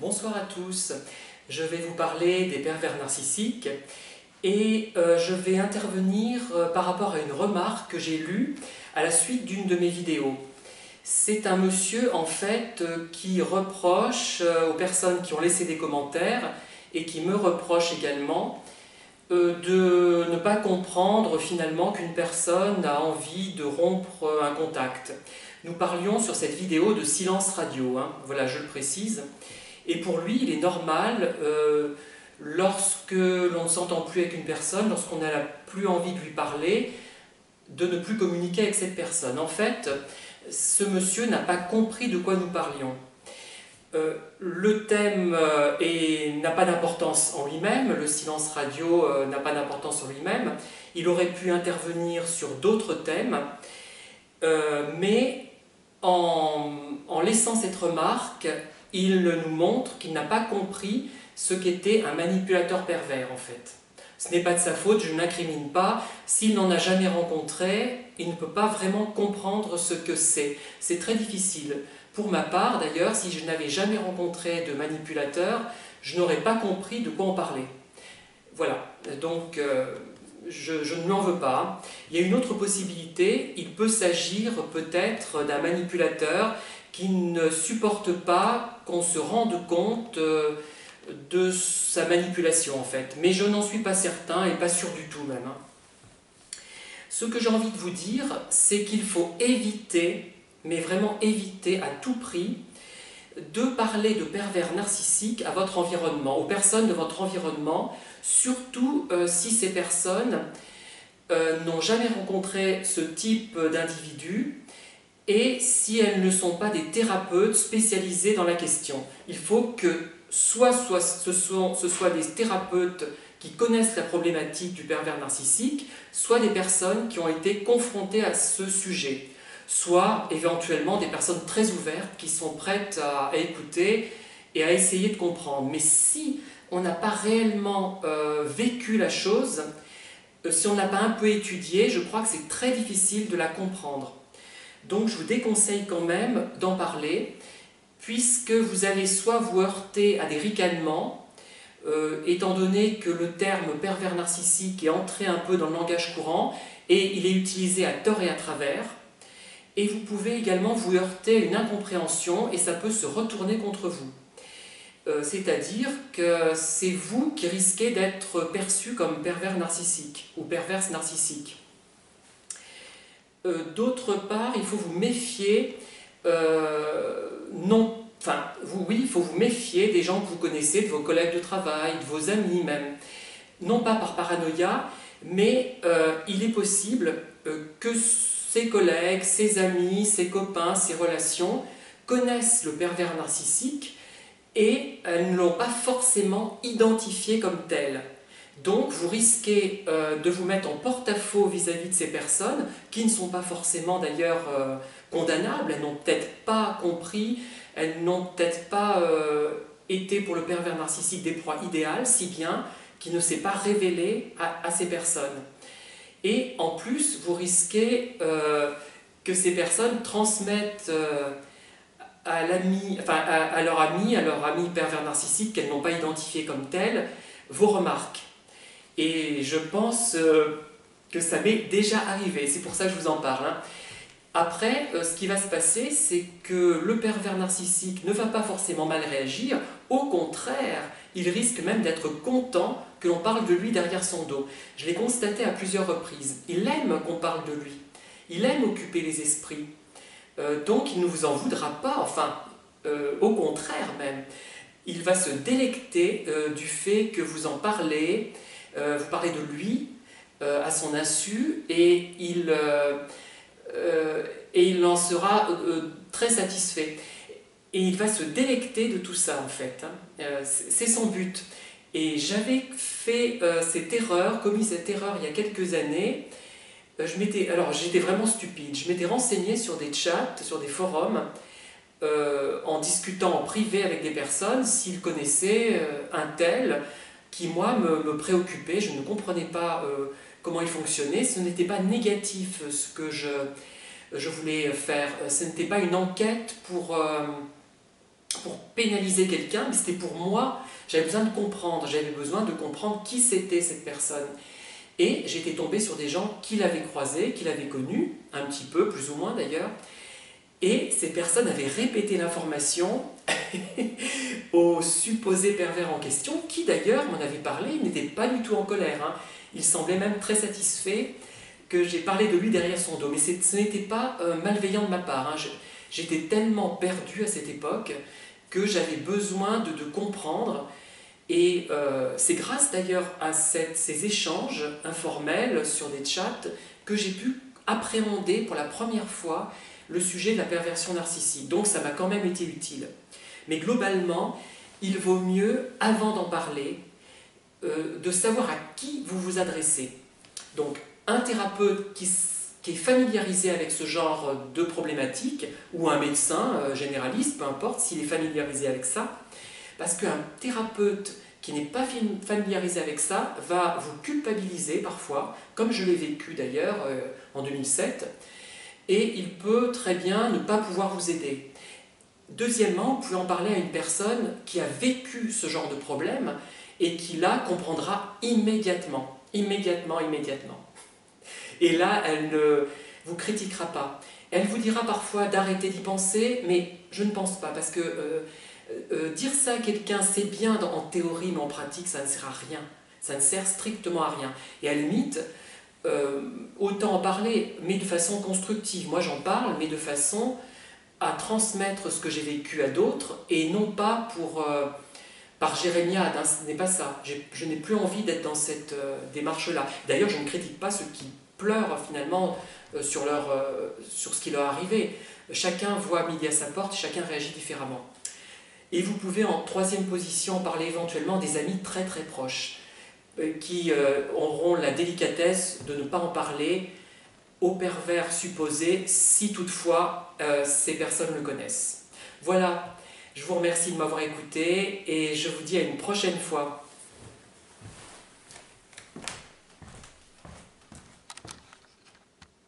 Bonsoir à tous, je vais vous parler des pervers narcissiques et je vais intervenir par rapport à une remarque que j'ai lue à la suite d'une de mes vidéos. C'est un monsieur en fait qui reproche aux personnes qui ont laissé des commentaires et qui me reproche également de ne pas comprendre finalement qu'une personne a envie de rompre un contact. Nous parlions sur cette vidéo de silence radio, voilà, je le précise. Et pour lui, il est normal, lorsque l'on ne s'entend plus avec une personne, lorsqu'on n'a plus envie de lui parler, de ne plus communiquer avec cette personne. En fait, ce monsieur n'a pas compris de quoi nous parlions. Le thème n'a pas d'importance en lui-même, le silence radio n'a pas d'importance en lui-même. Il aurait pu intervenir sur d'autres thèmes, mais en laissant cette remarque, il nous montre qu'il n'a pas compris ce qu'était un manipulateur pervers en fait. Ce n'est pas de sa faute, je ne l'incrimine pas. S'il n'en a jamais rencontré, il ne peut pas vraiment comprendre ce que c'est. C'est très difficile. Pour ma part d'ailleurs, si je n'avais jamais rencontré de manipulateur, je n'aurais pas compris de quoi on parlait. Voilà, donc je ne l'en veux pas. Il y a une autre possibilité, il peut s'agir peut-être d'un manipulateur qui ne supporte pas qu'on se rende compte de sa manipulation en fait. Mais je n'en suis pas certain et pas sûr du tout même. Ce que j'ai envie de vous dire, c'est qu'il faut éviter, mais vraiment éviter à tout prix, de parler de pervers narcissiques à votre environnement, aux personnes de votre environnement, surtout si ces personnes n'ont jamais rencontré ce type d'individu et si elles ne sont pas des thérapeutes spécialisés dans la question. Il faut que soit ce soit des thérapeutes qui connaissent la problématique du pervers narcissique, soit des personnes qui ont été confrontées à ce sujet, soit éventuellement des personnes très ouvertes qui sont prêtes à écouter et à essayer de comprendre. Mais si on n'a pas réellement vécu la chose, si on n'a pas un peu étudié, je crois que c'est très difficile de la comprendre. Donc je vous déconseille quand même d'en parler, puisque vous allez soit vous heurter à des ricanements, étant donné que le terme pervers narcissique est entré un peu dans le langage courant, et il est utilisé à tort et à travers, et vous pouvez également vous heurter à une incompréhension, et ça peut se retourner contre vous. C'est-à-dire que c'est vous qui risquez d'être perçu comme pervers narcissique, ou perverse narcissique. D'autre part, il faut vous méfier, il faut vous méfier des gens que vous connaissez, de vos collègues de travail, de vos amis même. Non pas par paranoïa, mais il est possible que ses collègues, ses amis, ses copains, ses relations connaissent le pervers narcissique et elles ne l'ont pas forcément identifié comme tel. Donc vous risquez de vous mettre en porte-à-faux vis-à-vis de ces personnes qui ne sont pas forcément d'ailleurs condamnables, elles n'ont peut-être pas compris, elles n'ont peut-être pas été pour le pervers narcissique des proies idéales, si bien qu'il ne s'est pas révélé à ces personnes. Et en plus, vous risquez que ces personnes transmettent à leur ami pervers narcissique qu'elles n'ont pas identifié comme tel, vos remarques. Et je pense que ça m'est déjà arrivé, c'est pour ça que je vous en parle. Après, ce qui va se passer, c'est que le pervers narcissique ne va pas forcément mal réagir, au contraire, il risque même d'être content que l'on parle de lui derrière son dos. Je l'ai constaté à plusieurs reprises, il aime qu'on parle de lui, il aime occuper les esprits, donc il ne vous en voudra pas, au contraire même. Il va se délecter du fait que vous en parlez, vous parlez de lui à son insu et il en sera très satisfait. Et il va se délecter de tout ça en fait. C'est son but. Et j'avais fait commis cette erreur il y a quelques années. J'étais vraiment stupide. Je m'étais renseigné sur des chats, sur des forums, en discutant en privé avec des personnes s'ils connaissaient un tel qui moi me préoccupait, je ne comprenais pas comment il fonctionnait, ce n'était pas négatif ce que je voulais faire, ce n'était pas une enquête pour pénaliser quelqu'un, mais c'était pour moi. J'avais besoin de comprendre qui c'était cette personne. Et j'étais tombée sur des gens qui l'avaient croisé, qui l'avaient connu, un petit peu, plus ou moins d'ailleurs. Et ces personnes avaient répété l'information au supposé pervers en question, qui d'ailleurs m'en avait parlé, il n'était pas du tout en colère. Hein. Il semblait même très satisfait que j'ai parlé de lui derrière son dos. Mais ce n'était pas malveillant de ma part. Hein. J'étais tellement perdue à cette époque que j'avais besoin de comprendre. Et c'est grâce d'ailleurs à ces échanges informels sur des chats que j'ai pu appréhender pour la première fois le sujet de la perversion narcissique. Donc ça m'a quand même été utile. Mais globalement, il vaut mieux, avant d'en parler, de savoir à qui vous vous adressez. Donc un thérapeute qui est familiarisé avec ce genre de problématique, ou un médecin généraliste, peu importe s'il est familiarisé avec ça, parce qu'un thérapeute qui n'est pas familiarisé avec ça va vous culpabiliser parfois, comme je l'ai vécu d'ailleurs en 2007, et il peut très bien ne pas pouvoir vous aider. Deuxièmement, vous pouvez en parler à une personne qui a vécu ce genre de problème et qui là comprendra immédiatement. Et là, elle ne vous critiquera pas. Elle vous dira parfois d'arrêter d'y penser, mais je ne pense pas, parce que dire ça à quelqu'un, c'est bien en théorie, mais en pratique, ça ne sert à rien. Ça ne sert strictement à rien. Et à la limite, autant en parler, mais de façon constructive. Moi, j'en parle, mais de façon à transmettre ce que j'ai vécu à d'autres, et non pas par jérémiade, hein, ce n'est pas ça. Je n'ai plus envie d'être dans cette démarche-là. D'ailleurs, je ne critique pas ceux qui pleurent finalement sur ce qui leur est arrivé. Chacun voit midi à sa porte, chacun réagit différemment. Et vous pouvez en troisième position parler éventuellement des amis très très proches qui auront la délicatesse de ne pas en parler aux pervers supposés si toutefois ces personnes le connaissent. Voilà, je vous remercie de m'avoir écouté et je vous dis à une prochaine fois.